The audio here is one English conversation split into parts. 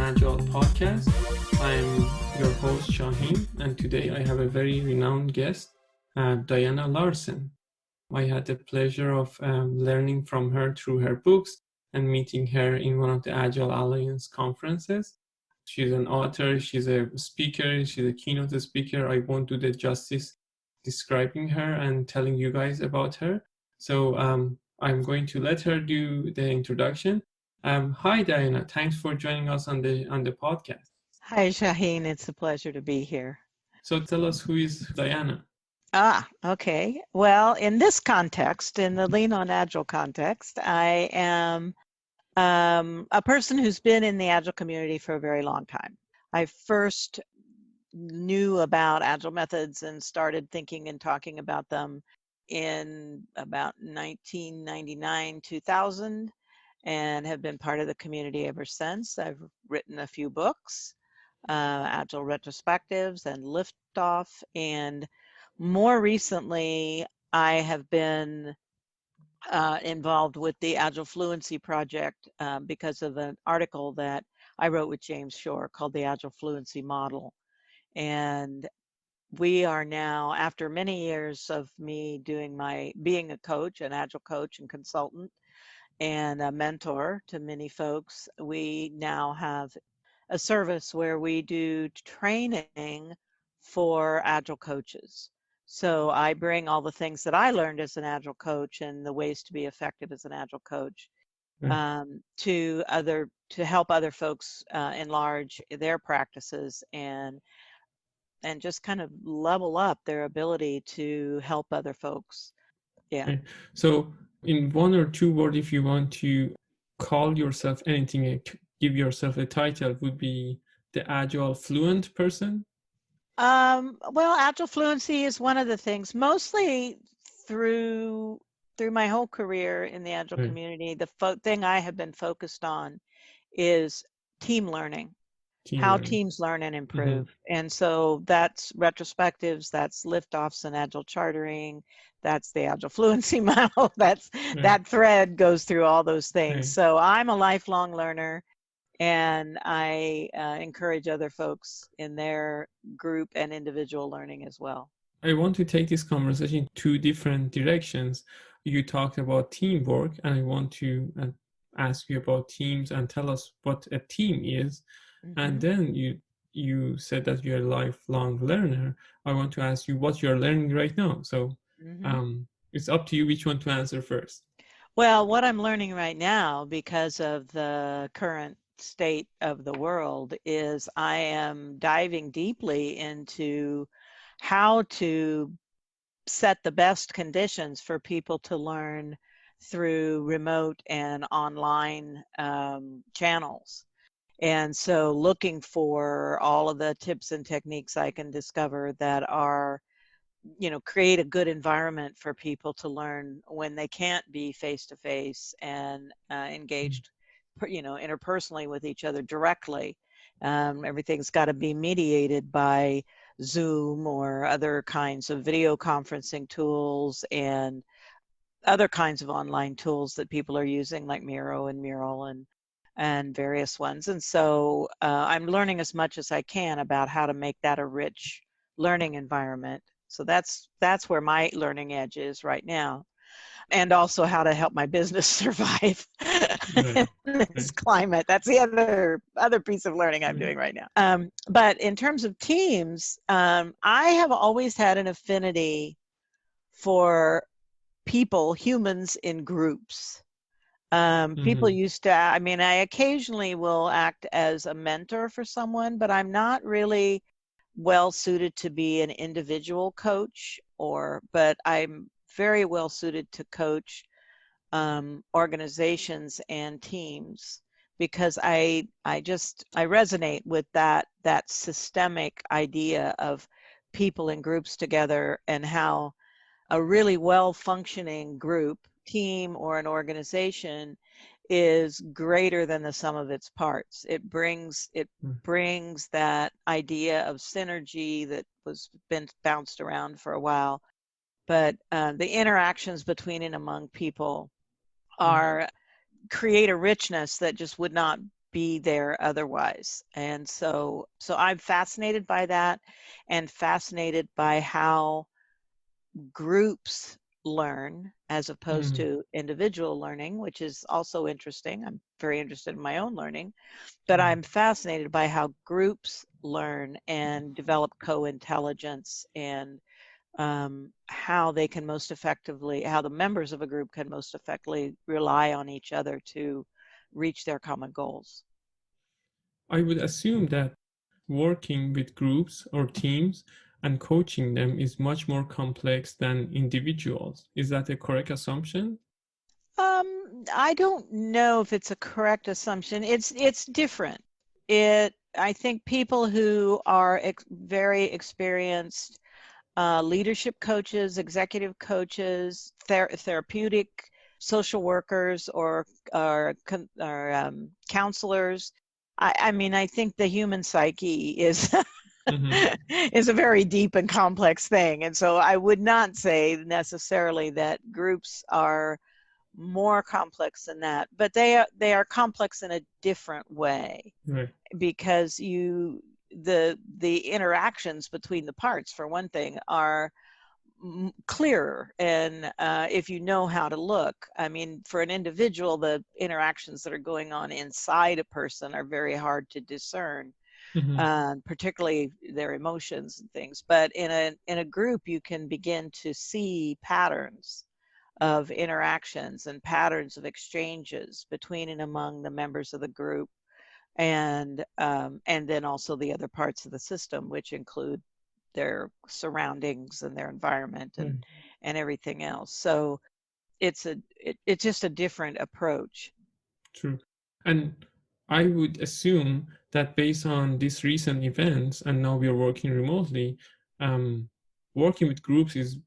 Agile podcast. I'm your host Shaheen, and today I have a very renowned guest, Diana Larsen. I had the pleasure of learning from her through her books and meeting her in one of the Agile Alliance conferences. She's an author, she's a speaker, she's a keynote speaker. I won't do the justice describing her and telling you guys about her. So I'm going to let her do the introduction. Hi, Diana. Thanks for joining us on the podcast. Hi, Shaheen. It's a pleasure to be here. So tell us, who is Diana? Okay. Well, in this context, in the Lean on Agile context, I am a person who's been in the Agile community for a very long time. I first knew about Agile methods and started thinking and talking about them in about 1999, 2000, and have been part of the community ever since. I've written a few books, Agile retrospectives and liftoff, and more recently, I have been involved with the Agile Fluency project because of an article that I wrote with James Shore called the Agile Fluency Model. And we are now, after many years of me being a coach, an Agile coach and consultant, and a mentor to many folks, we now have a service where we do training for Agile coaches. So I bring all the things that I learned as an Agile coach and the ways to be effective as an Agile coach to help other folks enlarge their practices and just kind of level up their ability to help other folks. Yeah. Okay. So in one or two words, if you want to call yourself anything, give yourself a title, would be the Agile fluent person? Well, Agile Fluency is one of the things, mostly through my whole career in the Agile community. The thing I have been focused on is team learning, how teams learn and improve. And so that's retrospectives, that's liftoffs and Agile chartering, that's the Agile Fluency model. That thread goes through all those things. So I'm a lifelong learner. And I encourage other folks in their group and individual learning as well. I want to take this conversation two different directions. You talked about teamwork, and I want to ask you about teams and tell us what a team is. And then you said that you're a lifelong learner. I want to ask you what you're learning right now. So it's up to you which one to answer first. Well, what I'm learning right now, because of the current state of the world, is I am diving deeply into how to set the best conditions for people to learn through remote and online channels. And so looking for all of the tips and techniques I can discover that are, create a good environment for people to learn when they can't be face-to-face and engaged interpersonally with each other directly. Everything's got to be mediated by Zoom or other kinds of video conferencing tools and other kinds of online tools that people are using, like Miro and Mural and various ones. And so I'm learning as much as I can about how to make that a rich learning environment. So that's where my learning edge is right now. And also how to help my business survive in this climate. That's the other piece of learning I'm doing right now. But in terms of teams, I have always had an affinity for humans in groups. People used to, I occasionally will act as a mentor for someone, but I'm not really well suited to be an individual coach, but I'm very well suited to coach organizations and teams, because I resonate with that systemic idea of people in groups together, and how a really well functioning group, team, or an organization is greater than the sum of its parts. It brings that idea of synergy that was been bounced around for a while. But the interactions between and among people create a richness that just would not be there otherwise. And so I'm fascinated by that, and fascinated by how groups learn as opposed Mm. to individual learning, which is also interesting. I'm very interested in my own learning, but Mm. I'm fascinated by how groups learn and develop co-intelligence, and how they can most effectively, how the members of a group can most effectively rely on each other to reach their common goals. I would assume that working with groups or teams and coaching them is much more complex than individuals. Is that a correct assumption? I don't know if it's a correct assumption. It's different. I think people who are very experienced leadership coaches, executive coaches, therapeutic social workers, or counselors. I mean, I think the human psyche is Mm-hmm. is a very deep and complex thing, and so I would not say necessarily that groups are more complex than that, but they are complex in a different way, Right. because the interactions between the parts, for one thing, are clearer, and if you know how to look. I mean, for an individual, the interactions that are going on inside a person are very hard to discern, Mm-hmm. particularly their emotions and things. But in a group, you can begin to see patterns of interactions and patterns of exchanges between and among the members of the group, and then also the other parts of the system, which include their surroundings and their environment, Right. and everything else. So it's just a different approach. True. And I would assume that based on these recent events, and now we are working remotely, um, working with groups is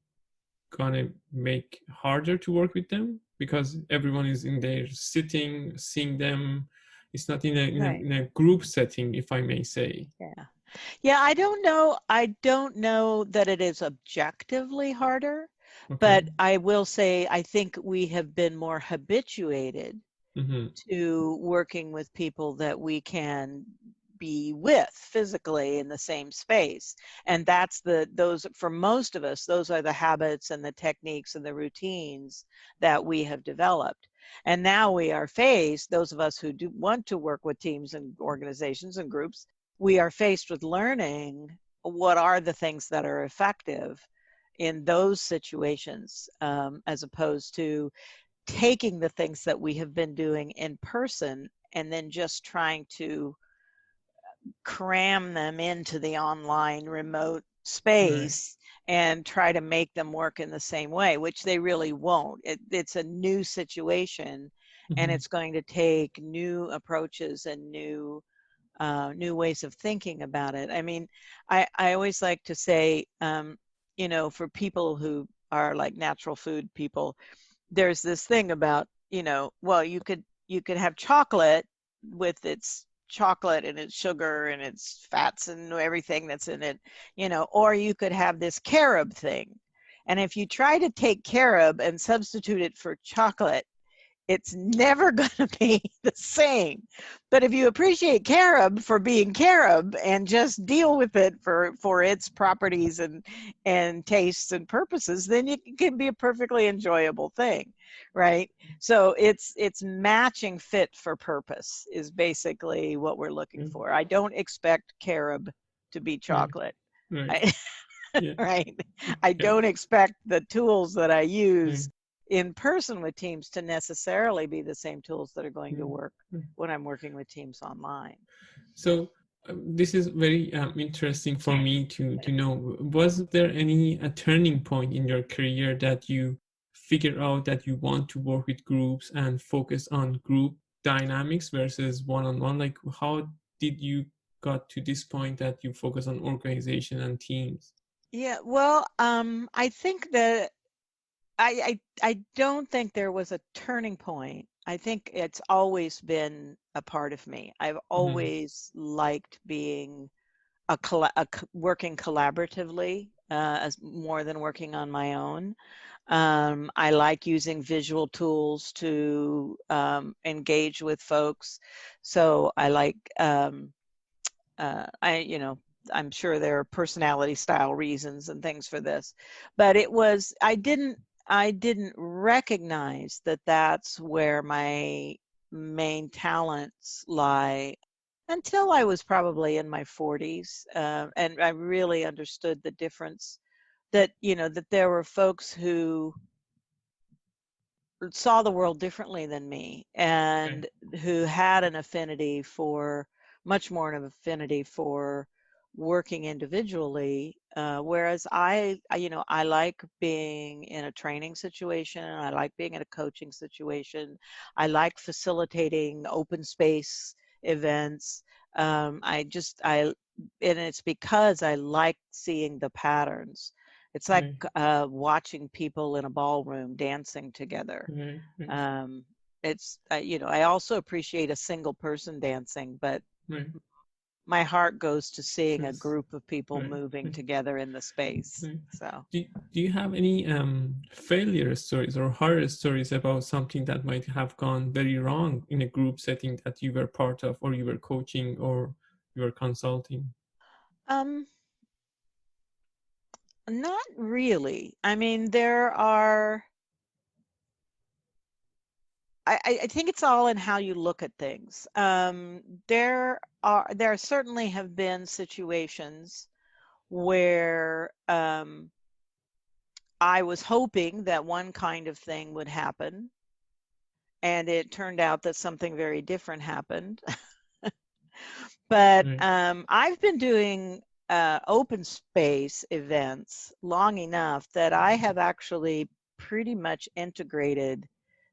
gonna make harder to work with them because everyone is in there sitting, seeing them. It's not Right. in a group setting, if I may say. Yeah. Yeah, I don't know that it is objectively harder, Okay. but I will say I think we have been more habituated Mm-hmm. to working with people that we can be with physically in the same space. And those, for most of us, those are the habits and the techniques and the routines that we have developed. And now we are faced, those of us who do want to work with teams and organizations and groups, we are faced with learning what are the things that are effective in those situations, as opposed to taking the things that we have been doing in person and then just trying to cram them into the online remote Right. space and try to make them work in the same way, which they really won't. It's a new situation, and Mm-hmm. it's going to take new approaches and new ways of thinking about it. I mean, I always like to say, for people who are like natural food people, there's this thing about, well, you could have chocolate with its chocolate and its sugar and its fats and everything that's in it, or you could have this carob thing. And if you try to take carob and substitute it for chocolate, it's never going to be the same. But if you appreciate carob for being carob and just deal with it for its properties and tastes and purposes, then it can be a perfectly enjoyable thing, right? So it's matching fit for purpose is basically what we're looking Okay. for. I don't expect carob to be Right. chocolate. Right. I, Yeah. right? I Yeah. don't expect the tools that I use Right. in person with teams to necessarily be the same tools that are going to Right. work Right. when I'm working with teams online. So this is very interesting for me to know. Was there any a turning point in your career that you figure out that you want to work with groups and focus on group dynamics versus one-on-one? Like, how did you got to this point that you focus on organization and teams? Yeah, well, I think that I don't think there was a turning point. I think it's always been a part of me. I've Mm-hmm. always liked being working collaboratively, as more than working on my own. I like using visual tools to engage with folks. So I like, I'm sure there are personality style reasons and things for this, but I didn't recognize that that's where my main talents lie until I was probably in my 40s, and I really understood the difference that, that there were folks who saw the world differently than me Right. and who had an affinity for, much more of an affinity for, working individually, whereas I like being in a training situation, I like being in a coaching situation, I like facilitating open space events. I and it's because I like seeing the patterns. It's like Right. watching people in a ballroom dancing together. Right. Right. Um, I also appreciate a single person dancing, but Right. my heart goes to seeing a Yes. group of people Right. moving Right. together in the space. Right. So, Do you have any failure stories or horror stories about something that might have gone very wrong in a group setting that you were part of, or you were coaching, or you were consulting? um, not really. I mean, there are. I think it's all in how you look at things. There certainly have been situations where I was hoping that one kind of thing would happen, and it turned out that something very different happened. But Right. I've been doing open space events long enough that I have actually pretty much integrated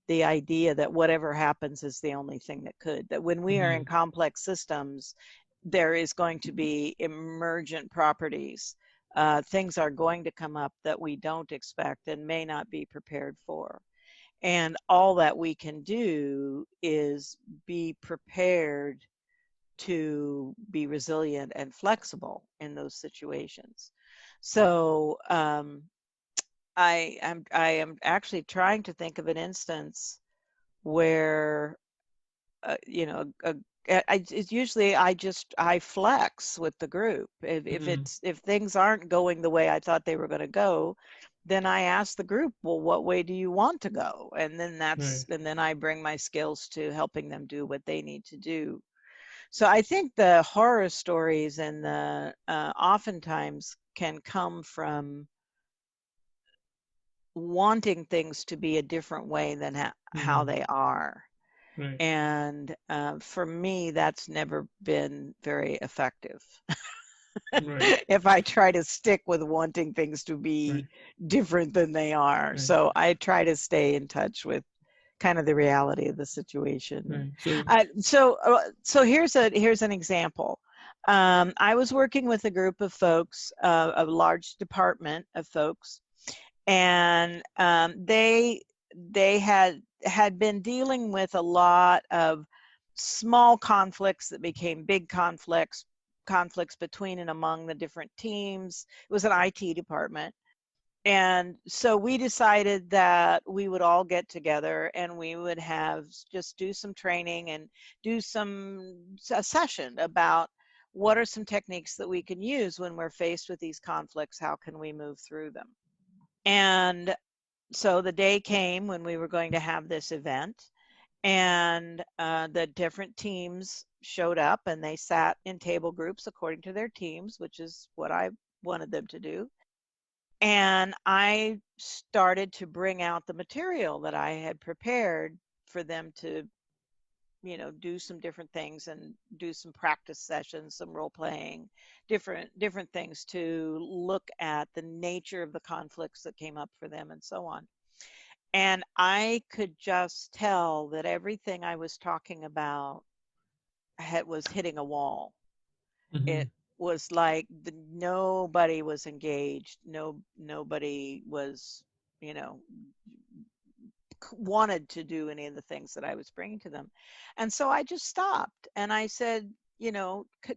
the idea that whatever happens is the only thing that could. That when we are in Mm-hmm. complex systems, there is going to be emergent properties. Things are going to come up that we don't expect and may not be prepared for. And all that we can do is be prepared to be resilient and flexible in those situations. So I am actually trying to think of an instance where it's usually I flex with the group. Mm-hmm. If things aren't going the way I thought they were going to go, then I ask the group, well, what way do you want to go? Right. And then I bring my skills to helping them do what they need to do. So I think the horror stories and the oftentimes can come from wanting things to be a different way than how Mm-hmm. they are. Right. And for me, that's never been very effective. Right. If I try to stick with wanting things to be Right. different than they are. Right. So I try to stay in touch with kind of the reality of the situation. Right. So. So here's an example. I was working with a group of folks, a large department of folks, and they had been dealing with a lot of small conflicts that became big conflicts between and among the different teams. It was an IT department. And so we decided that we would all get together and we would have just do some training and do a session about what are some techniques that we can use when we're faced with these conflicts. How can we move through them? And so the day came when we were going to have this event, and the different teams showed up and they sat in table groups according to their teams, which is what I wanted them to do. And I started to bring out the material that I had prepared for them to, do some different things and do some practice sessions, some role playing, different things to look at the nature of the conflicts that came up for them and so on. And I could just tell that everything I was talking about was hitting a wall. Mm-hmm. It was like nobody was engaged. Nobody was, you know, wanted to do any of the things that I was bringing to them. And so I just stopped and I said,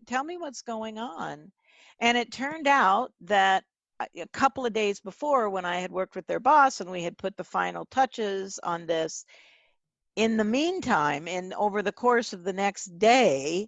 tell me what's going on. And it turned out that a couple of days before, when I had worked with their boss and we had put the final touches on this, in the meantime, and over the course of the next day,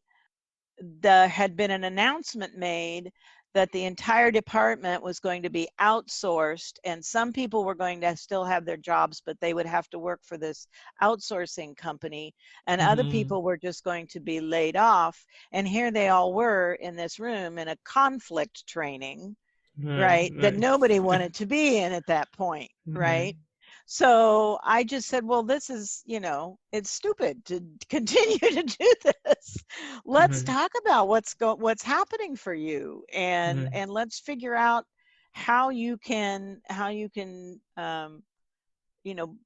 there had been an announcement made that the entire department was going to be outsourced, and some people were going to still have their jobs, but they would have to work for this outsourcing company, and other Mm-hmm. people were just going to be laid off. And here they all were in this room in a conflict training, Right, right, that right, nobody wanted to be in at that point, right, right? So I just said, well, this is, it's stupid to continue to do this. Let's right, talk about what's happening for you, and right, let's figure out how you can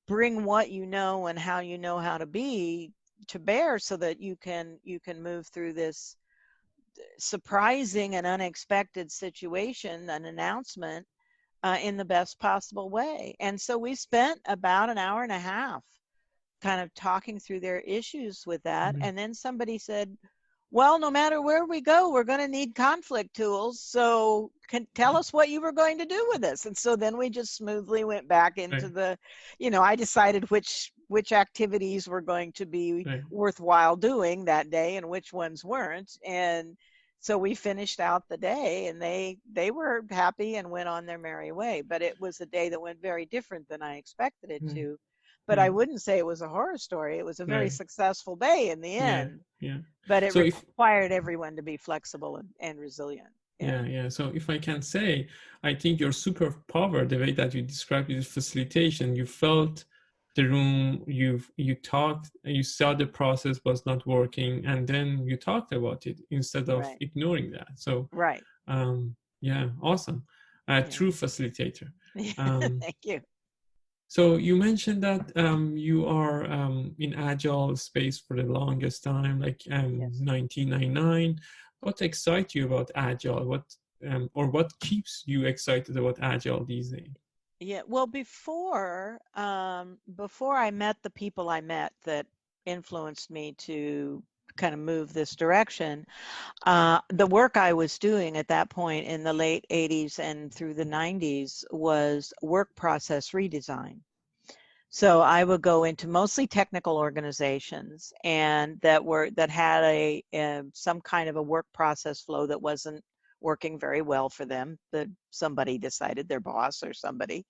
bring what you know and how you know how to be to bear, so that you can move through this surprising and unexpected situation, an announcement, in the best possible way. And so we spent about an hour and a half kind of talking through their issues with that. right, And then somebody said, well, no matter where we go, we're going to need conflict tools. So tell us what you were going to do with this. And so then we just smoothly went back into right, I decided which activities were going to be right, worthwhile doing that day and which ones weren't. And so we finished out the day, and they were happy and went on their merry way. But it was a day that went very different than I expected it right, to. But I right, wouldn't say it was a horror story. It was a very right. successful day in the Yeah, end, yeah. but it So if required everyone to be flexible and resilient. Yeah. Yeah, yeah. So if I can say, I think your superpower, the way that you described it, is facilitation. You felt the room, you talked, you saw the process was not working, and then you talked about it instead of Right. ignoring that. So, Right. yeah, awesome. Yeah. True facilitator. Um, Thank you. so you mentioned that you are in agile space for the longest time, like Yes. 1999. What excites you about agile? What keeps you excited about agile these days? Yeah. Well, before I met the people I met that influenced me to kind of move this direction, the work I was doing at that point in the late 80s and through the 90s was work process redesign. So I would go into mostly technical organizations, and that had some kind of a work process flow that wasn't working very well for them, that somebody decided, their boss or somebody.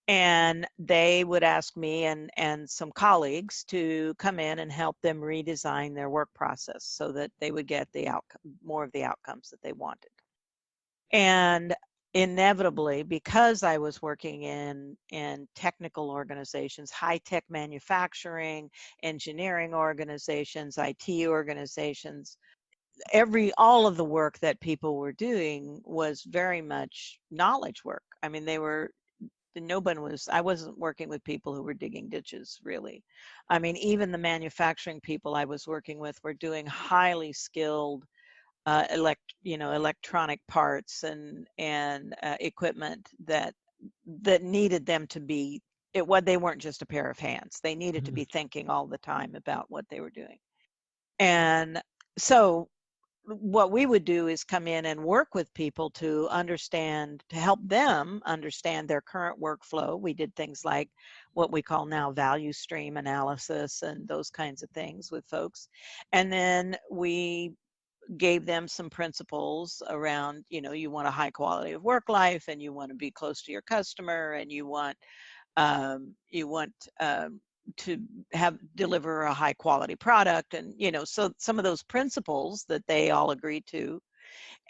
And they would ask me and some colleagues to come in and help them redesign their work process so that they would get more of the outcomes that they wanted. And inevitably, because I was working in technical organizations, high tech manufacturing, engineering organizations, IT organizations, all of the work that people were doing was very much knowledge work. I mean, I wasn't working with people who were digging ditches, really. I mean, even the manufacturing people I was working with were doing highly skilled electronic parts and equipment that needed them to be they weren't just a pair of hands. They needed to Mhm, be thinking all the time about what they were doing. And so what we would do is come in and work with people to help them understand their current workflow. We did things like what we call now value stream analysis and those kinds of things with folks. And then we gave them some principles around, you want a high quality of work life, and you want to be close to your customer, and you want to deliver a high quality product, and so some of those principles that they all agreed to.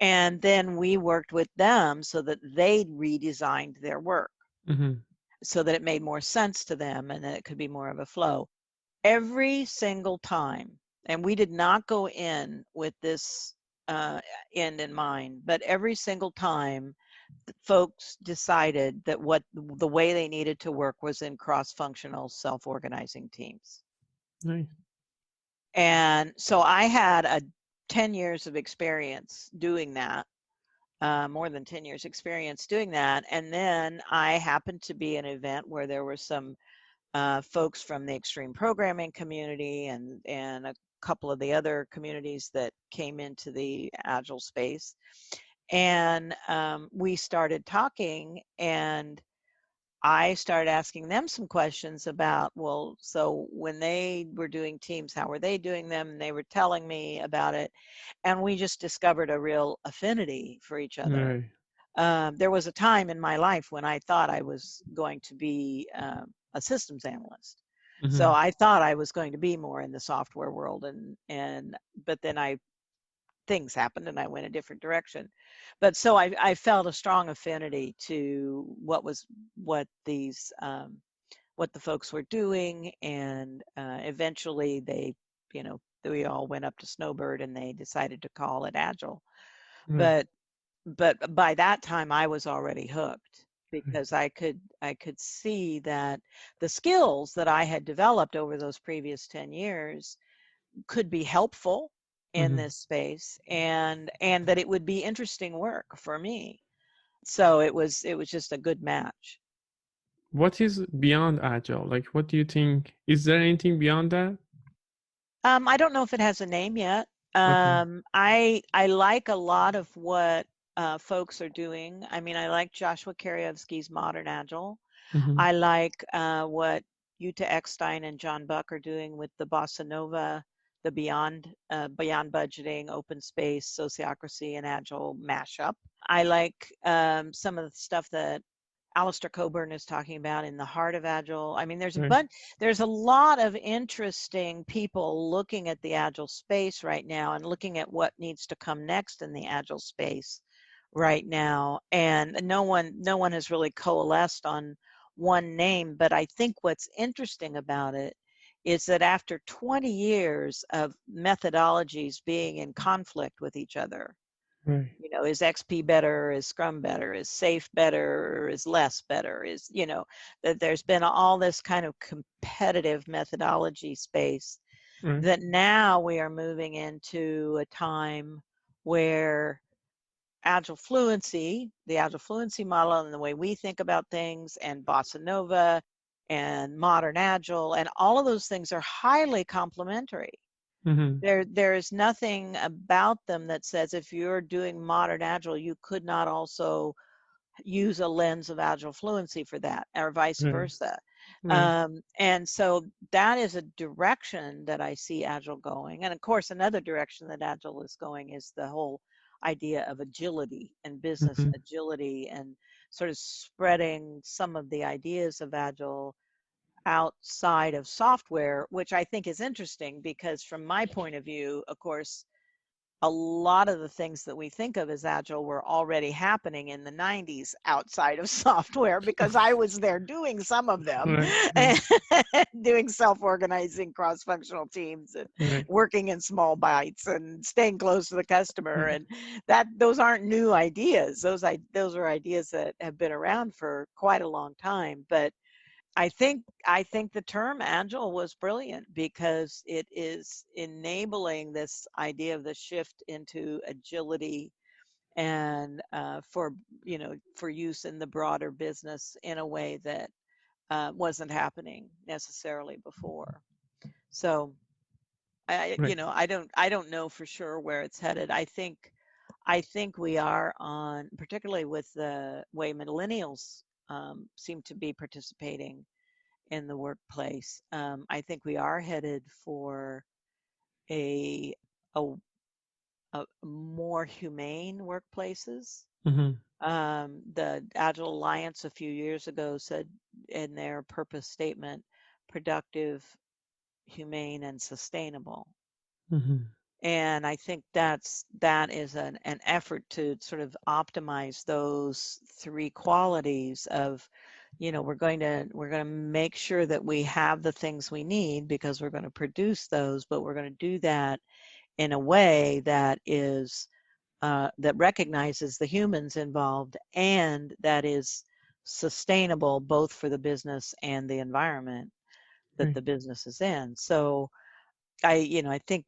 And then we worked with them so that they redesigned their work mhm, so that it made more sense to them and that it could be more of a flow every single time. And we did not go in with this end in mind, but every single time folks decided that what the way they needed to work was in cross-functional self-organizing teams. nice. And so I had 10 years of experience doing that, more than 10 years experience doing that. And then I happened to be at an event where there were some folks from the extreme programming community and a couple of the other communities that came into the agile space. And we started talking, and I started asking them some questions about, well, so when they were doing teams, how were they doing them? And they were telling me about it. And we just discovered a real affinity for each other. Right. There was a time in my life when I thought I was going to be a systems analyst. So Mm-hmm. I thought I was going to be more in the software world, but then things happened and I went a different direction. But so I felt a strong affinity to what the folks were doing, and eventually we all went up to Snowbird and they decided to call it Agile. Right. But by that time I was already hooked, Right. because I could see that the skills that I had developed over those previous 10 years could be helpful in Mm-hmm. this space, and that it would be interesting work for me. So it was just a good match. What is beyond Agile? Like, what do you think? Is there anything beyond that? I don't know if it has a name yet. Okay. I like a lot of what folks are doing. I mean, I like Joshua Karyevsky's Modern Agile. Mm-hmm. I like what Yuta Eckstein and John Buck are doing with the Bossa Nova, the Beyond Budgeting, Open Space, Sociocracy, and Agile mashup. I like some of the stuff that Alistair Coburn is talking about in the heart of Agile. I mean, Right. there's a lot of interesting people looking at the Agile space right now and looking at what needs to come next in the Agile space right now. And no one has really coalesced on one name, but I think what's interesting about it is that after 20 years of methodologies being in conflict with each other, Right. is XP better, is Scrum better, is Safe better, or is less better, that there's been all this kind of competitive methodology space, Right. that now we are moving into a time where Agile Fluency, the Agile Fluency model and the way we think about things, and Bossa Nova and Modern Agile, and all of those things are highly complementary. Mm-hmm. There is nothing about them that says if you're doing Modern Agile, you could not also use a lens of Agile Fluency for that, or vice Right. versa. Right. And so that is a direction that I see Agile going. And of course, another direction that Agile is going is the whole idea of agility and business Mm-hmm. agility, and sort of spreading some of the ideas of Agile outside of software, which I think is interesting because, from my point of view, of course, a lot of the things that we think of as Agile were already happening in the 90s outside of software, because I was there doing some of them, Right. Right. and doing self-organizing cross-functional teams, and Right. working in small bites, and staying close to the customer. Right. And those aren't new ideas. Those are ideas that have been around for quite a long time. But I think the term Agile was brilliant because it is enabling this idea of the shift into agility, and for use in the broader business in a way that wasn't happening necessarily before. So I Right. you know I don't know for sure where it's headed. I think we are on, particularly with the way millennials seem to be participating in the workplace. I think we are headed for a, a, a more humane workplaces. Mm-hmm. The Agile Alliance a few years ago said in their purpose statement, productive, humane, and sustainable. Mm-hmm. And I think that is an effort to sort of optimize those three qualities of, we're going to make sure that we have the things we need because we're going to produce those, but we're going to do that in a way that is that recognizes the humans involved, and that is sustainable both for the business and the environment that Right. the business is in. So I think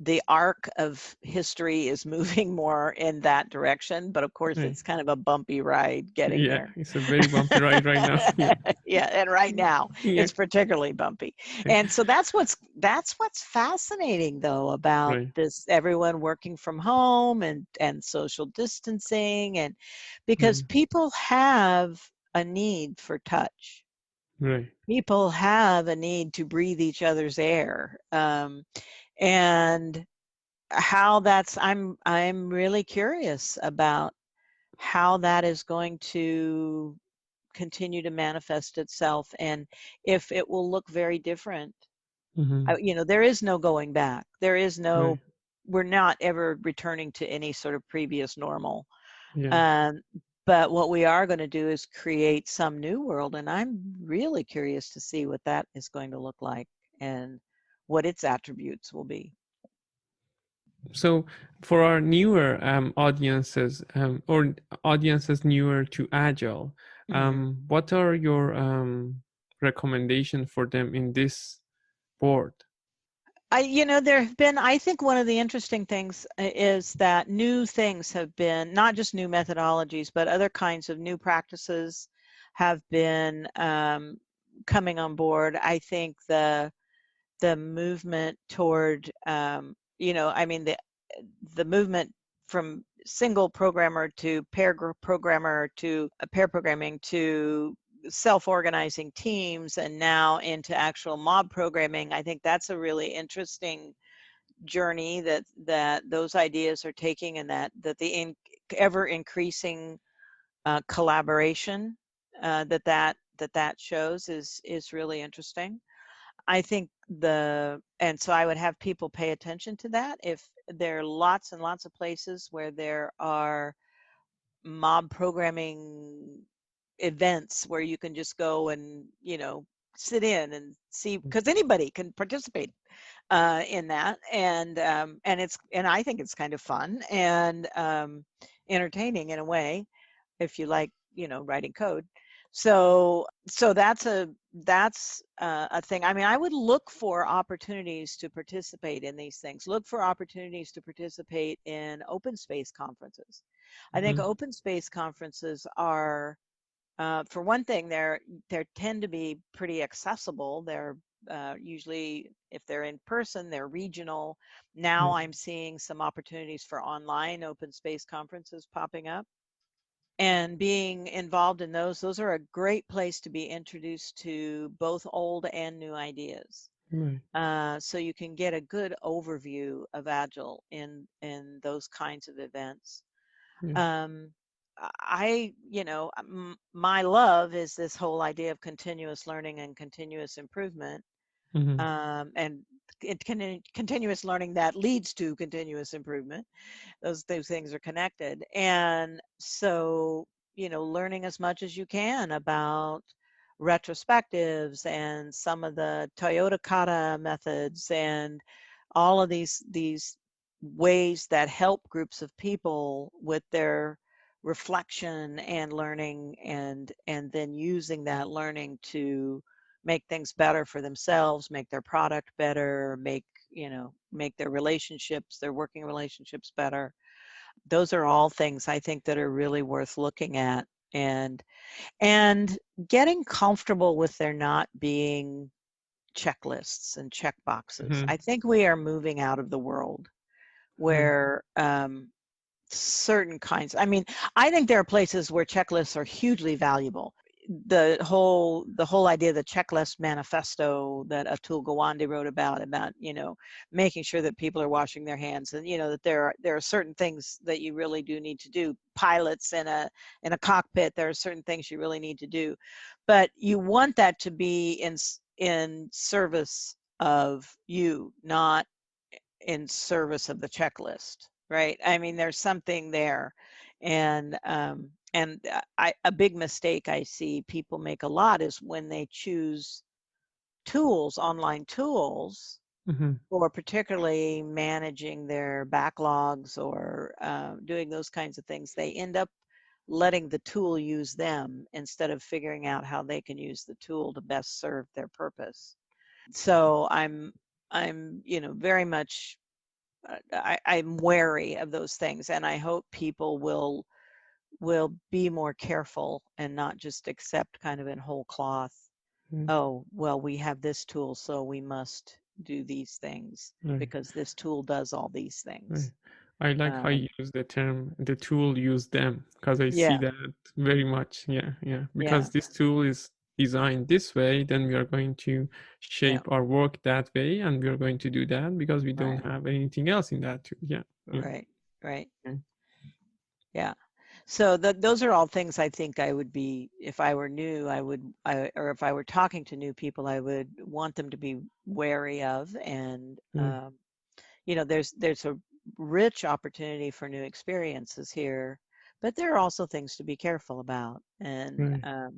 the arc of history is moving more in that direction, but of course Right. it's kind of a bumpy ride getting Yeah, there. it's a very bumpy ride right now. Yeah. Yeah, and right now Yeah. it's particularly bumpy. Right. And so that's what's fascinating though about Right. this, everyone working from home and social distancing, and because Mhm. people have a need for touch. Right. People have a need to breathe each other's air. And how that's I'm really curious about how that is going to continue to manifest itself, and if it will look very different. Hmm. There is no going back. There is Right. no, we're not ever returning to any sort of previous normal. Yeah. um, but what we are going to do is create some new world, and I'm really curious to see what that is going to look like and what its attributes will be. So for our newer audiences, or audiences newer to Agile, Mhm. what are your recommendations for them in this board? There have been, I think one of the interesting things is that new things have been, not just new methodologies, but other kinds of new practices have been coming on board. I think the movement toward, the movement from single programmer to programmer to pair programming to self-organizing teams, and now into actual mob programming. I think that's a really interesting journey that those ideas are taking, and that the ever increasing collaboration that shows is really interesting. I think and so I would have people pay attention to that. If there are lots and lots of places where there are mob programming events where you can just go and sit in and see, because anybody can participate in that, and I think it's kind of fun and entertaining in a way, if you like, writing code. So that's a thing. I mean, I would look for opportunities to participate in these things. Look for opportunities to participate in open space conferences. I think Hmm. open space conferences are, for one thing, they tend to be pretty accessible. They're usually, if they're in person, they're regional. Now Right. I'm seeing some opportunities for online open space conferences popping up, and being involved in those are a great place to be introduced to both old and new ideas. Right. So you can get a good overview of Agile in those kinds of events. Yeah. um, my love is this whole idea of continuous learning and continuous improvement, Hmm. and continuous learning that leads to continuous improvement. Those things are connected. And so, learning as much as you can about retrospectives and some of the Toyota kata methods and all of these ways that help groups of people with their reflection and learning, and then using that learning to make things better for themselves, make their product better, make their relationships, their working relationships better. Those are all things I think that are really worth looking at, and getting comfortable with there not being checklists and check boxes. Hmm. I think we are moving out of the world Right. where certain kinds, I mean, I think there are places where checklists are hugely valuable. The whole idea of the checklist manifesto that Atul Gawande wrote about making sure that people are washing their hands, and that there are certain things that you really do need to do. Pilots in a cockpit, there are certain things you really need to do, but you want that to be in service of you, not in service of the checklist, right? I mean, there's something there. And a big mistake I see people make a lot is when they choose online tools, Hmm. or particularly managing their backlogs, or doing those kinds of things, they end up letting the tool use them instead of figuring out how they can use the tool to best serve their purpose. So I'm very much I'm wary of those things, and I hope people will be more careful and not just accept kind of in whole cloth, Mm, oh, well, we have this tool, so we must do these things right, because this tool does all these right. things. I like how Um, you use the term the tool use them because I see yeah, that very much. Yeah, yeah. yeah, Because this tool is designed this way, then we are going to yeah, shape our work that way, and we are going to do that because we don't right, have anything else in that tool. Yeah, yeah. right, right. Mm, Yeah. So those are all things I think I would be, if I were new, or if I were talking to new people, I would want them to be wary of. And, mm, there's a rich opportunity for new experiences here, but there are also things to be careful about. And, right.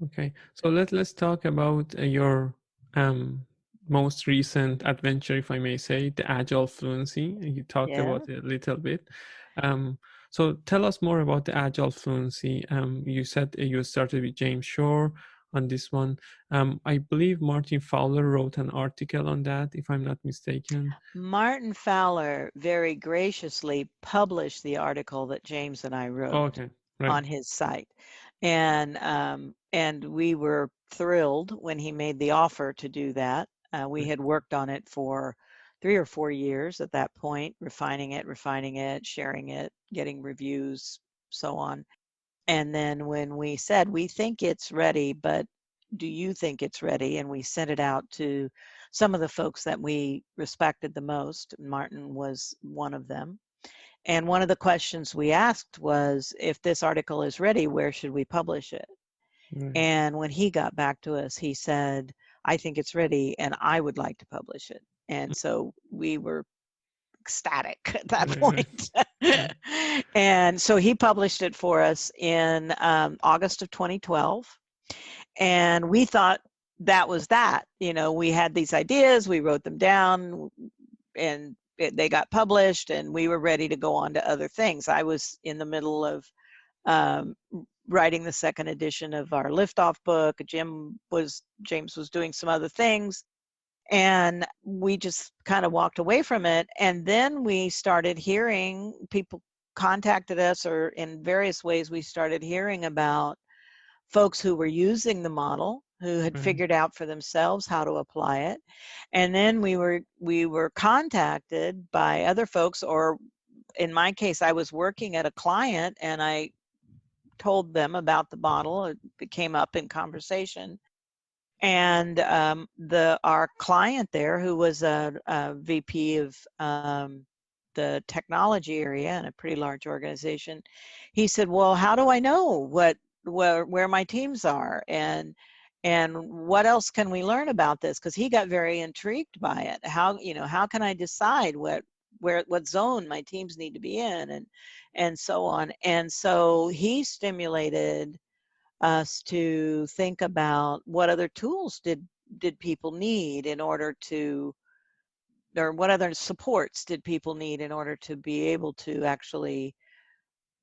Okay, so let's talk about your um most recent adventure, if I may say, the Agile Fluency. You talked yeah. about it a little bit. Um, so tell us more about the Agile Fluency. You said you started with James Shore on this one. I believe Martin Fowler wrote an article on that, if I'm not mistaken. Martin Fowler very graciously published the article that James and I Oh, wrote okay, right, on his site, and we were thrilled when he made the offer to do that. We right, had worked on it for 3 or 4 years at that point, refining it, sharing it, getting reviews, so on. And then when we said, we think it's ready, but do you think it's ready? And we sent it out to some of the folks that we respected the most. Martin was one of them. And one of the questions we asked was, if this article is ready, where should we publish it? right, And when he got back to us, he said, I think it's ready and I would like to publish it. And so we were ecstatic at that right, right, point. right, And so he published it for us in August of 2012. And we thought that was that. We had these ideas, we wrote them down, and they got published, and we were ready to go on to other things. I was in the middle of um, writing the second edition of our liftoff book. James was doing some other things, and we just kind of walked away from it. And then we started hearing people contacted us, or in various ways we started hearing about folks who were using the model, who had right, figured out for themselves how to apply it. And then we were contacted by other folks, or in my case, I was working at a client and I told them about the model. It came up in conversation, and our client there, who was a VP of the technology area in a pretty large organization, he said, well, how do I know where my teams are, and what else can we learn about this? Because he got very intrigued by it. How can I decide what zone my teams need to be in, and so on. And so he stimulated us to think about what other tools did people need in order to, or what other supports did people need in order to be able to actually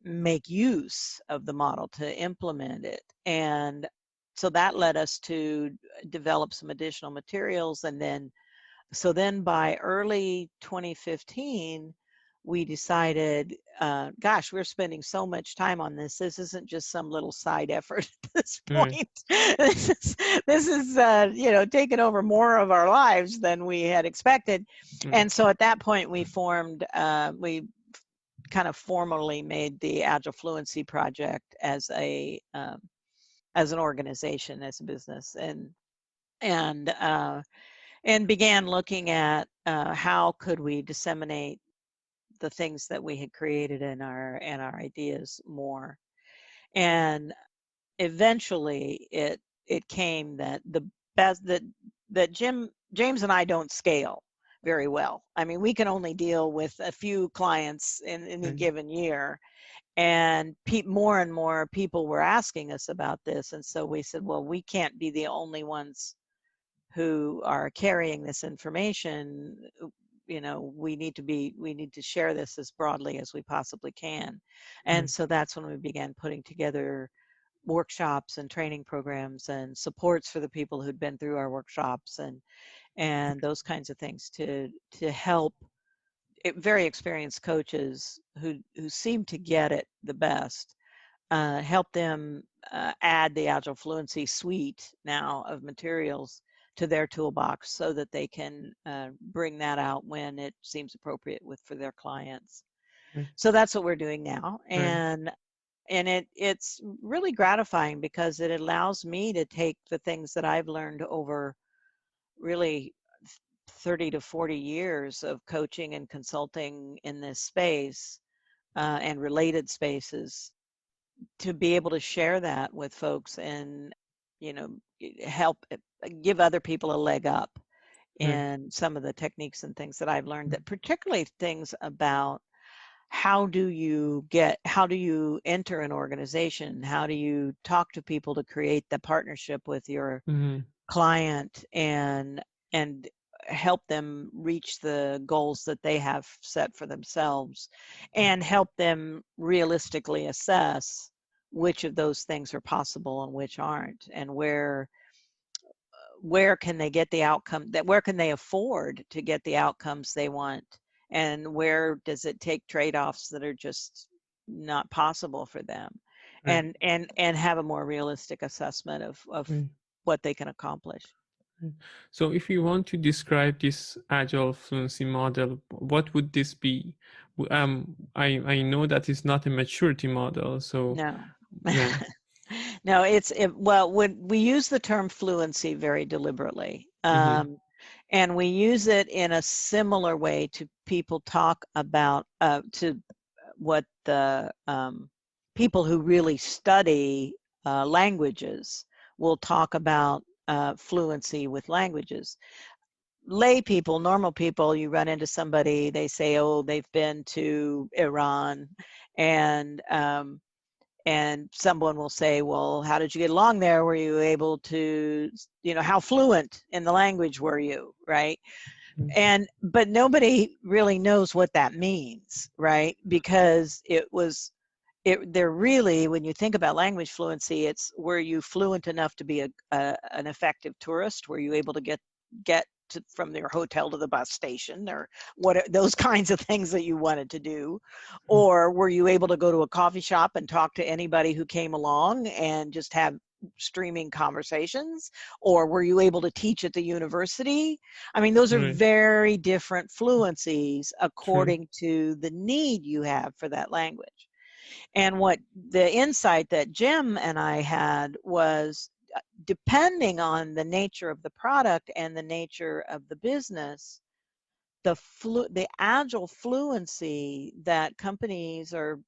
make use of the model, to implement it. And so that led us to develop some additional materials. And then by early 2015, we decided, gosh, we're spending so much time on this. This isn't just some little side effort at this right, point. This is taking over more of our lives than we had expected. right, And so at that point, we kind of formally made the Agile Fluency Project as an organization, as a business, and and began looking at how could we disseminate the things that we had created in our ideas more. And eventually it came that the best that James and I don't scale very well. I mean, we can only deal with a few clients in any right, given year, and more and more people were asking us about this. And so we said, well, we can't be the only ones who are carrying this information. We need to share this as broadly as we possibly can. And right. so that's when we began putting together workshops and training programs and supports for the people who'd been through our workshops, and those kinds of things to help very experienced coaches who seem to get it the best, help them add the Agile Fluency suite now of materials to their toolbox so that they can bring that out when it seems appropriate for their clients. Right. So that's what we're doing now, Right. and it's really gratifying because it allows me to take the things that I've learned over really 30 to 40 years of coaching and consulting in this space and related spaces, to be able to share that with folks and, you know, help give other people a leg up Right. in some of the techniques and things that I've learned, that particularly things about how do you enter an organization, how do you talk to people to create the partnership with your Mm-hmm. client and help them reach the goals that they have set for themselves, and help them realistically assess which of those things are possible and which aren't, and where can they get the outcome, that where can they afford to get the outcomes they want, and where does it take trade-offs that are just not possible for them, Right. and have a more realistic assessment of Right. what they can accomplish. Right. So if you want to describe this agile fluency model, what would this be? I know that it's not a maturity model, so No. yeah. No, well, when we use the term fluency very deliberately, Mm-hmm. and we use it in a similar way to people talk about to what the people who really study languages will talk about fluency with languages. Lay people, normal people, you run into somebody, they say, oh, they've been to Iran, and someone will say, well, how did you get along there? Were you able to, how fluent in the language were you, right? But nobody really knows what that means, right? Because they're really, when you think about language fluency, it's, were you fluent enough to be an effective tourist? Were you able to get from their hotel to the bus station, or what, those kinds of things that you wanted to do? Or were you able to go to a coffee shop and talk to anybody who came along and just have streaming conversations? Or were you able to teach at the university? I mean, those are Right. very different fluencies True. according to the need you have for that language. And what the insight that Jim and I had was, depending on the nature of the product and the nature of the business, the agile fluency that companies or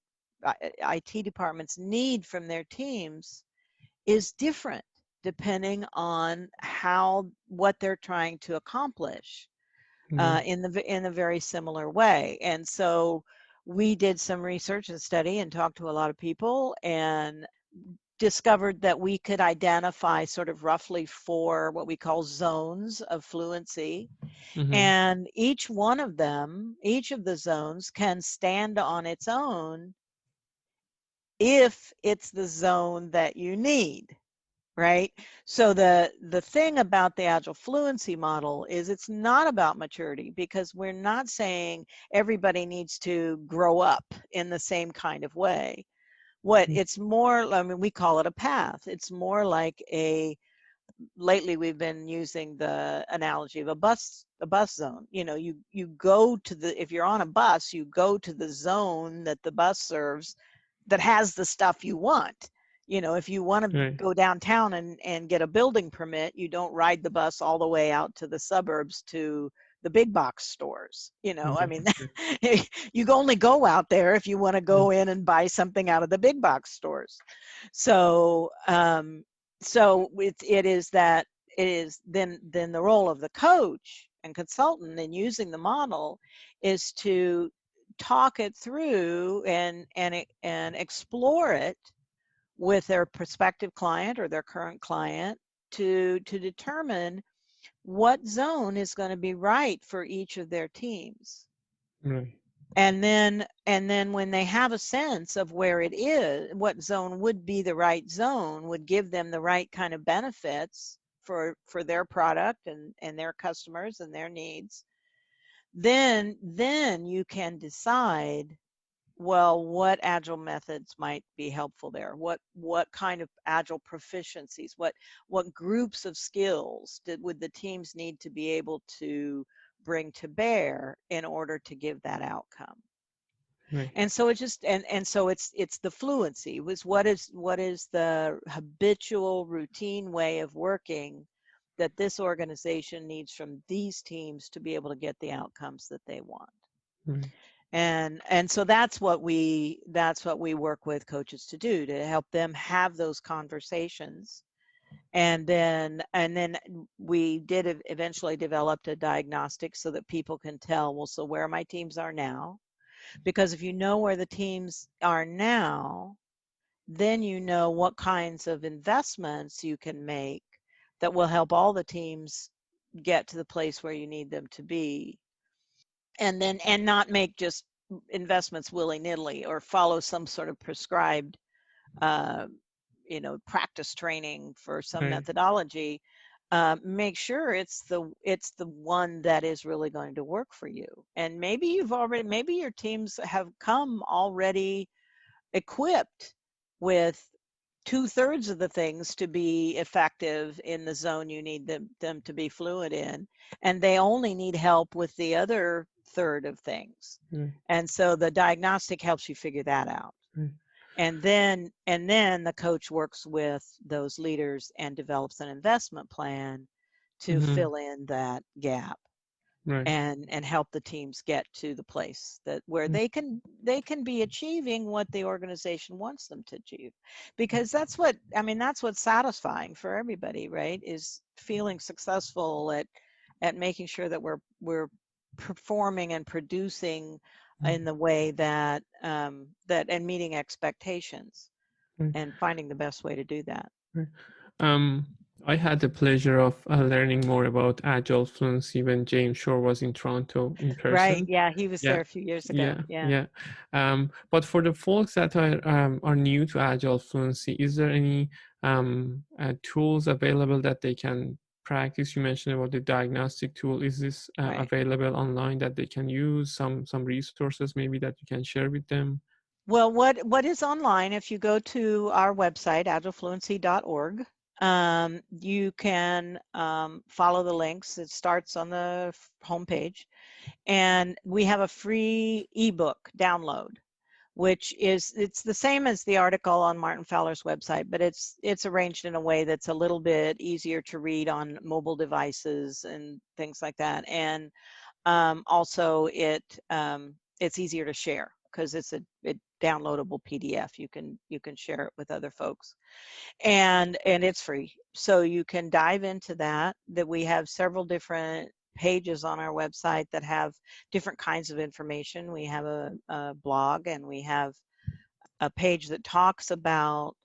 IT departments need from their teams is different depending on what they're trying to accomplish, Right. in a very similar way. And so we did some research and study and talked to a lot of people, and discovered that we could identify sort of roughly 4 what we call zones of fluency. Mm-hmm. And each of the zones can stand on its own if it's the zone that you need. Right? So the thing about the Agile Fluency model is, it's not about maturity, because we're not saying everybody needs to grow up in the same kind of way. What it's more, I mean, we call it a path. It's more like lately we've been using the analogy of a bus zone. You go to if you're on a bus, you go to the zone that the bus serves, that has the stuff you want. If you want to Right. go downtown and get a building permit, you don't ride the bus all the way out to the suburbs to the big box stores. I Right. mean, you only go out there if you want to Right. go in and buy something out of the big box stores. So it is then the role of the coach and consultant in using the model is to talk it through and explore it with their prospective client or their current client, to determine what zone is going to be right for each of their teams. Right. And then when they have a sense of where it is, what zone would be the right zone, would give them the right kind of benefits for their product and their customers and their needs, then you can decide, well, what agile methods might be helpful there? What kind of agile proficiencies? What groups of skills would the teams need to be able to bring to bear in order to give that outcome? Right. And so it's the fluency, was what is the habitual routine way of working that this organization needs from these teams to be able to get the outcomes that they want. Right. And so that's what we work with coaches to do, to help them have those conversations. And then we did eventually developed a diagnostic so that people can tell, well, so where my teams are now, because if you know where the teams are now, then you know what kinds of investments you can make that will help all the teams get to the place where you need them to be. And not make just investments willy-nilly or follow some sort of prescribed uh, practice training for some Right. methodology. Make sure it's the one that is really going to work for you. And maybe your teams have come already equipped with two-thirds of the things to be effective in the zone you need them to be fluent in, and they only need help with the other third of things. Right. And so the diagnostic helps you figure that out. Right. And then the coach works with those leaders and develops an investment plan to Mm-hmm. fill in that gap Right. and help the teams get to the place that where they can be achieving what the organization wants them to achieve. Because that's what's satisfying for everybody, right, is feeling successful at making sure that we're performing and producing in the way that and meeting expectations Right. and finding the best way to do that. Right. Um, I had the pleasure of learning more about Agile Fluency when James Shore was in Toronto in Right, person. yeah, he was Yeah, there a few years ago. yeah, Yeah. yeah. But for the folks that are new to Agile Fluency, is there any tools available that they can practice? You mentioned about the diagnostic tool. Is this Right. available online that they can use? Some resources maybe that you can share with them? Well, what is online, if you go to our website, agilefluency.org, you can follow the links. It starts on the homepage. And we have a free ebook download, which it's the same as the article on Martin Fowler's website, but it's arranged in a way that's a little bit easier to read on mobile devices and things like that. And also it's easier to share because it's a downloadable PDF. You can share it with other folks, and it's free, so you can dive into that we have several different pages on our website that have different kinds of information. We have a blog, and we have a page that talks about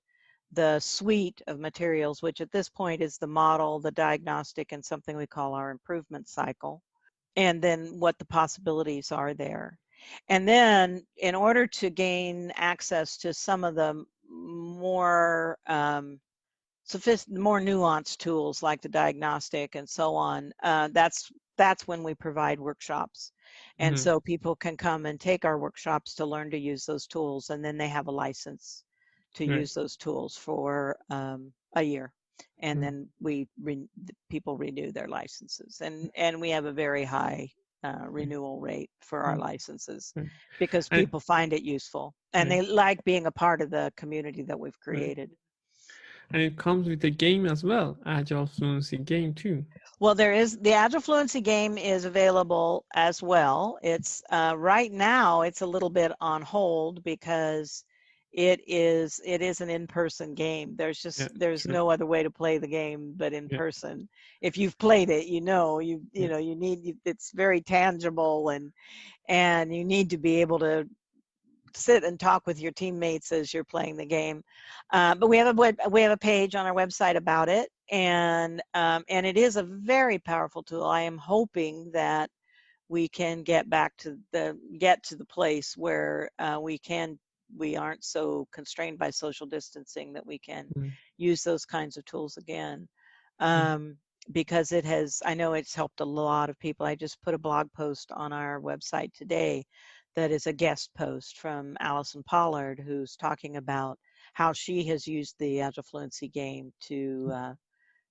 the suite of materials, which at this point is the model, the diagnostic, and something we call our improvement cycle, and then what the possibilities are there. And then in order to gain access to some of the more more nuanced tools like the diagnostic and so on, that's when we provide workshops. And Mm-hmm. so people can come and take our workshops to learn to use those tools, and then they have a license to Right. use those tools for a year. And Right. then people renew their licenses, and we have a very high renewal rate for our Right. licenses Right. because And people find it useful and right. they like being a part of the community that we've Right. created. And it comes with a game as well, Agile Fluency game too. Well, there is the Agile Fluency game is available as well. It's right now it's a little bit on hold because it is an in-person game. Yeah, There's true. no other way to play the game but in Yeah, person. If you've played it, you yeah, you know you need it's very tangible, and you need to be able to sit and talk with your teammates as you're playing the game. But we have a page on our website about it, and it is a very powerful tool. I am hoping that we can get to the place where we aren't so constrained by social distancing that we can right, use those kinds of tools again. right, Um, because it has, I know it's helped a lot of people. I just put a blog post on our website today that is a guest post from Allison Pollard, who's talking about how she has used the Agile Fluency game to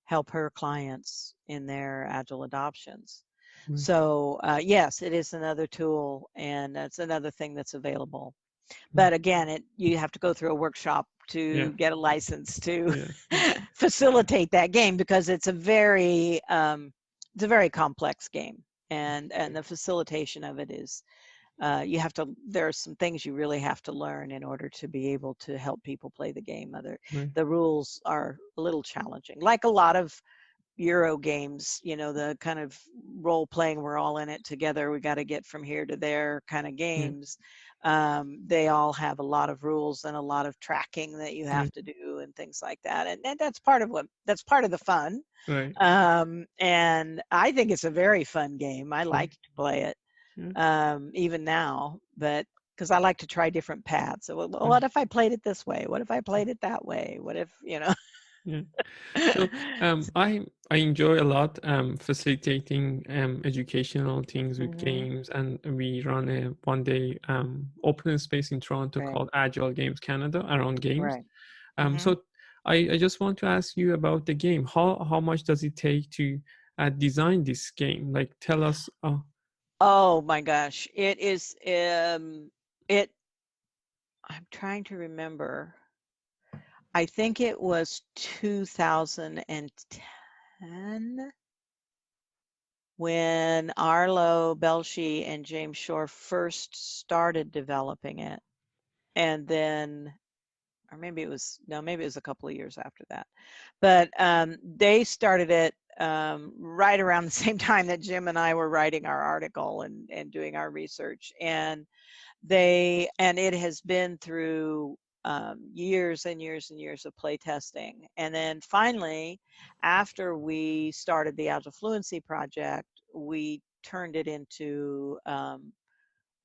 help her clients in their Agile adoptions. Right. So yes, it is another tool, and that's another thing that's available. Right. But again, you have to go through a workshop Yeah. to get a license to Yeah. Yeah. facilitate that game, because it's a very complex game, and the facilitation of it is you have to, there are some things you really have to learn in order to be able to help people play the game. Right. The rules are a little challenging, like a lot of Euro games, the kind of role playing, we're all in it together, we got to get from here to there kind of Yeah. games. They all have a lot of rules and a lot of tracking that you Right. have to do and things like that. And that's part of the fun. Right. And I think it's a very fun game. I Right. like to play it, Yeah. even now, but because I like to try different paths. So, well, Right. what if I played it this way? What if I played it that way? What if, Yeah. So I enjoy a lot facilitating educational things with Mhm. games, and we run a 1 day open space in Toronto Right, called Agile Games Canada around games. right. Hmm. So I just want to ask you about the game. How much does it take to design this game? Like, tell us. Oh my gosh. It is it I'm trying to remember. I think it was 2010 when Arlo Belshi and James Shore first started developing it. And then, or maybe it was, no, maybe it was a couple of years after that. But they started it right around the same time that Jim and I were writing our article and doing our research. And it has been through years and years and years of play testing. And then finally, after we started the Agile Fluency project, we turned it into an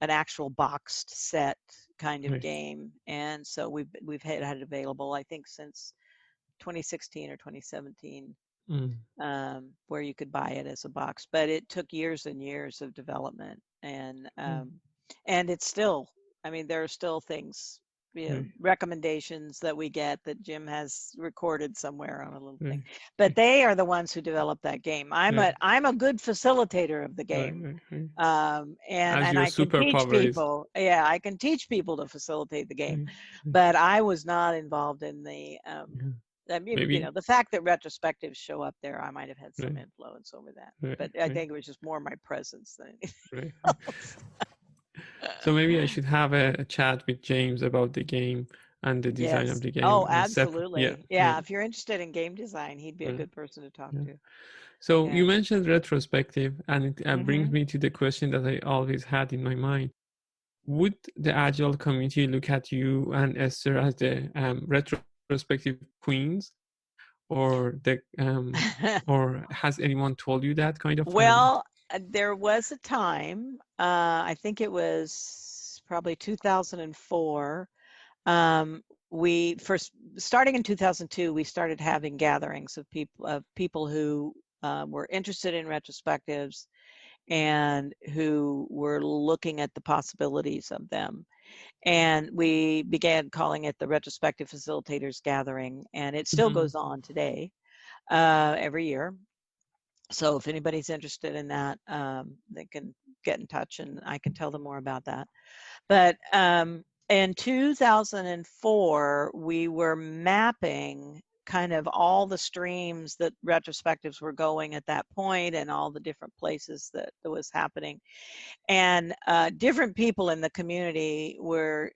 actual boxed set kind of Right. game. And so we've had it available, I think, since 2016 or 2017, Mm, where you could buy it as a box. But it took years and years of development, mm, and it's still, I mean, there are still things, right. recommendations that we get that Jim has recorded somewhere on a little thing. Right. But they are the ones who developed that game. Right. I'm a good facilitator of the Right. game. Right. Right. As And your I can teach superpower is. people. Yeah, I can teach people to facilitate the game, Right. Right. but I was not involved in the. Yeah. I mean, Maybe. the fact that retrospectives show up there, I might have had some Right. influence over that. Right. But I Right. think it was just more my presence than anything Right. Right. else. So maybe I should have a chat with James about the game and the design of Yes. the game Oh, and separate. Yeah. absolutely. Yeah. Yeah. If you're interested in game design, he'd be a Yeah. good person to talk Yeah. to. So Yeah. you mentioned retrospective, and it brings Hmm. me to the question that I always had in my mind. Would the Agile community look at you and Esther as the retrospective queens, or or has anyone told you that kind of? Well, there was a time, I think it was probably 2004. We first, starting in 2002, we started having gatherings of people who were interested in retrospectives and who were looking at the possibilities of them. And we began calling it the Retrospective Facilitators Gathering, and it still Mhm. goes on today, every year. So if anybody's interested in that, they can get in touch and I can tell them more about that. But in 2004, we were mapping kind of all the streams that retrospectives were going at that point and all the different places that was happening. And different people in the community were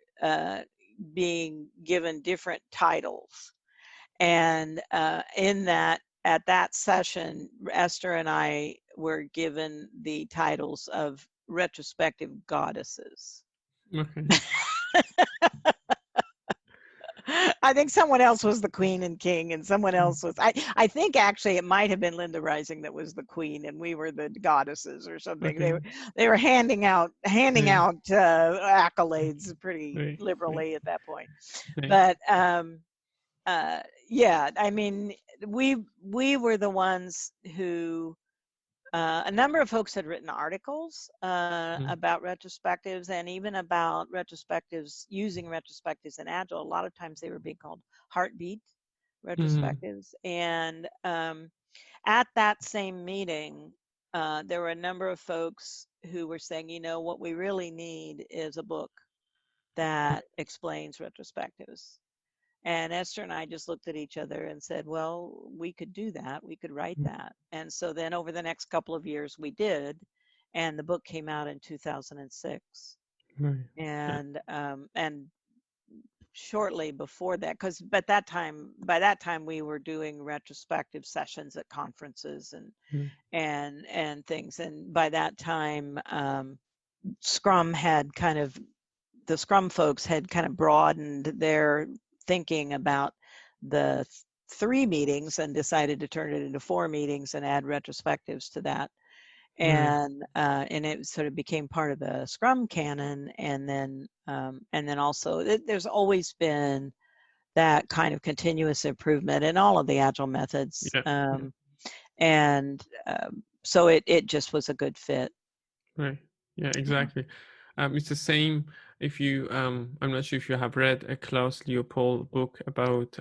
being given different titles. And at that session, Esther and I were given the titles of retrospective goddesses. Okay. I think someone else was the queen and king, and someone Mm. else was. I think actually it might have been Linda Rising that was the queen, and we were the goddesses or something. Okay. They were handing out Yeah. accolades pretty Right. Right. liberally at that point. Right. But yeah, I mean, we were the ones who, a number of folks had written articles about retrospectives, and even about retrospectives, using retrospectives in Agile. A lot of times they were being called heartbeat retrospectives. And at that same meeting, there were a number of folks who were saying, what we really need is a book that explains retrospectives. And Esther and I just looked at each other and said, well, we could do that. We could write that. And so then over the next couple of years, we did. And the book came out in 2006. Right. And shortly before that, because by that time we were doing retrospective sessions at conferences and things. And by that time, Scrum had the Scrum folks had kind of broadened their thinking about the 3 meetings and decided to turn it into 4 meetings and add retrospectives to that. And it sort of became part of the Scrum canon. And then also there's always been that kind of continuous improvement in all of the Agile methods. So it just was a good fit. Right. Yeah, exactly. It's the same if you, I'm not sure if you have read a Klaus Leopold book about,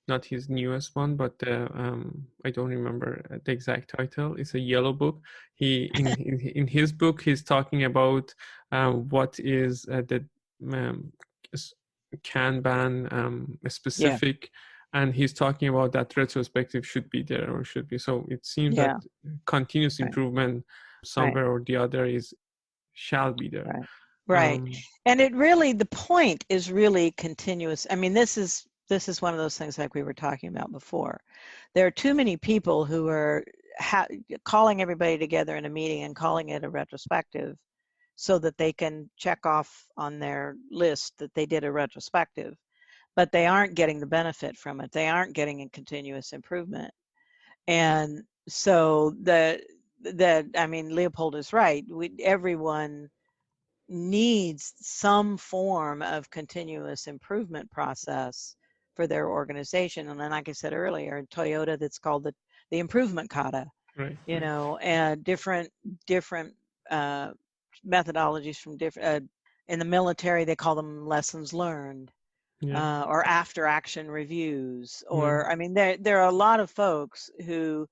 not his newest one, but I don't remember the exact title. It's a yellow book. He in his book, he's talking about what is the Kanban specific, and he's talking about that retrospective should be there or should be. So it seems that continuous improvement somewhere or the other shall be there. Right. And it really, the point is really continuous. I mean, this is one of those things like we were talking about before. There are too many people who are calling everybody together in a meeting and calling it a retrospective so that they can check off on their list that they did a retrospective, but they aren't getting the benefit from it. They aren't getting a continuous improvement. And so I mean, Leopold is right. Everyone needs some form of continuous improvement process for their organization. And then, like I said earlier, in Toyota, that's called the improvement kata, and different methodologies from different, in the military, they call them lessons learned, or after action reviews, or, I mean, there are a lot of folks who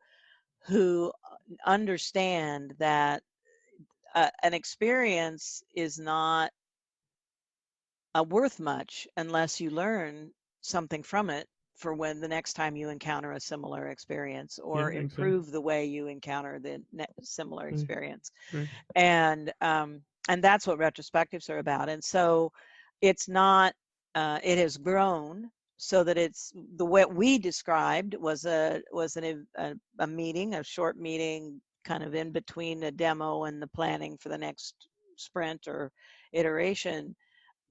understand that an experience is not worth much unless you learn something from it for when the next time you encounter a similar experience, or improve the way you encounter the similar experience. And that's what retrospectives are about. And so it's not, it has grown so that it's the way we described was a meeting, a short meeting, kind of in between a demo and the planning for the next sprint or iteration,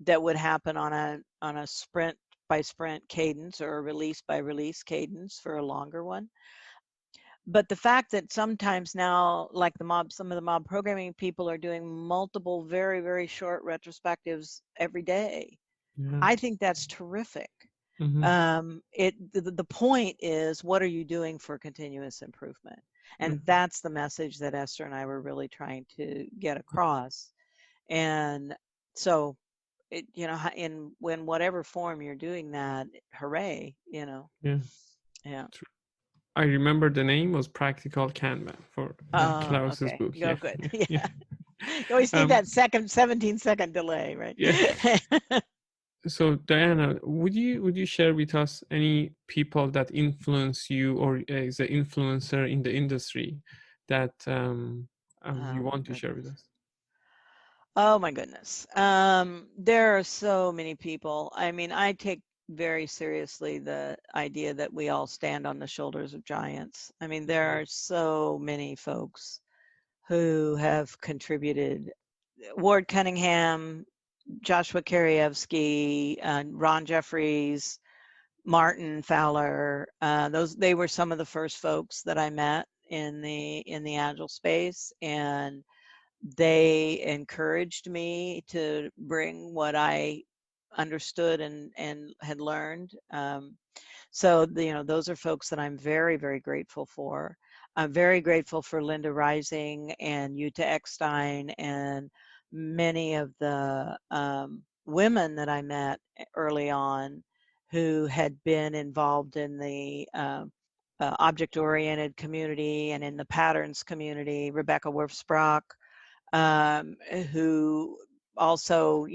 that would happen on a sprint by sprint cadence or a release by release cadence for a longer one. But the fact that sometimes now, like some of the mob programming people are doing multiple very, very short retrospectives every day, I think that's terrific. The point is, what are you doing for continuous improvement? And that's the message that Esther and I were really trying to get across. And so, in whatever form you're doing that, hooray, Yeah. I remember the name was Practical Kanban for Klaus's book. Go good. Yeah. You always need that 17-second delay, right? Yeah. So Diana, would you share with us any people that influence you or is an influencer in the industry that you want to share with us? Oh my goodness. There are so many people. I mean, I take very seriously the idea that we all stand on the shoulders of giants. I mean, there are so many folks who have contributed. Ward Cunningham, Joshua Karyevsky, Ron Jeffries, Martin Fowler. They were some of the first folks that I met in the Agile space, and they encouraged me to bring what I understood and had learned. So, those are folks that I'm very, very grateful for. I'm very grateful for Linda Rising and Jutta Eckstein and many of the women that I met early on who had been involved in the object-oriented community and in the patterns community. Rebecca Werfsbrock, who also,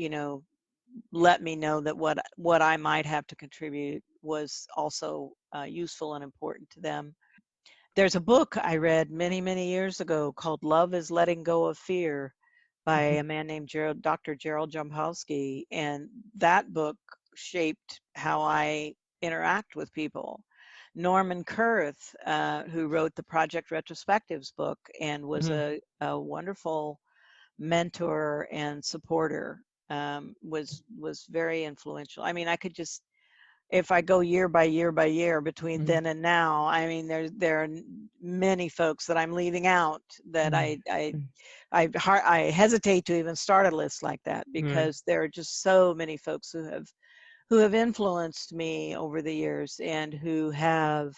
let me know that what I might have to contribute was also useful and important to them. There's a book I read many, many years ago called Love is Letting Go of Fear by Mhm. a man named Dr. Gerald Jampowski, and that book shaped how I interact with people. Norman Kurth, who wrote the Project Retrospectives book and was Mhm. a wonderful mentor and supporter, was very influential. I mean, I could just, if I go year by year by year between Mhm. then and now, I mean, there are many folks that I'm leaving out that Mhm. I hesitate to even start a list like that, Right. because there are just so many folks who have influenced me over the years and who have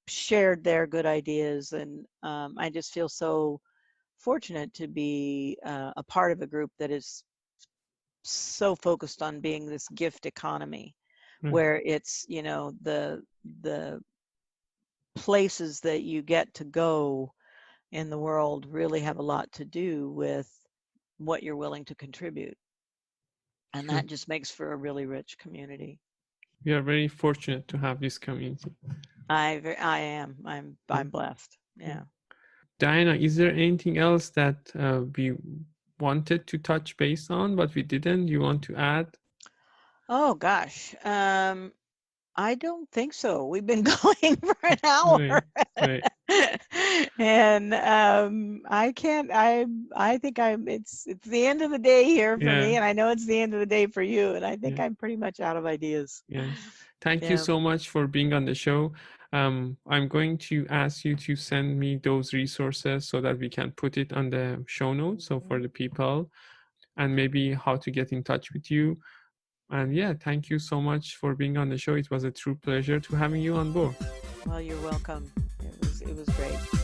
shared their good ideas, and I just feel so fortunate to be a part of a group that is so focused on being this gift economy, Right. where it's, the places that you get to go in the world really have a lot to do with what you're willing to contribute, and True. that just makes for a really rich community. We are very fortunate to have this community. I am. Yeah. I'm blessed. Yeah. Yeah. Diana, is there anything else that we wanted to touch base on, but we didn't? You want to add? Oh gosh. I don't think so. We've been going for an hour. Right. Right. And I can't I think it's the end of the day here for Yeah. me, and I know it's the end of the day for you, and I think Yeah. I'm pretty much out of ideas. Yes. Thank you Yeah. so much for being on the show. I'm going to ask you to send me those resources so that we can put it on the show notes. So for Mhm. the people, and maybe how to get in touch with you. And yeah, thank you so much for being on the show. It was a true pleasure to having you on board. Well, you're welcome. It was great.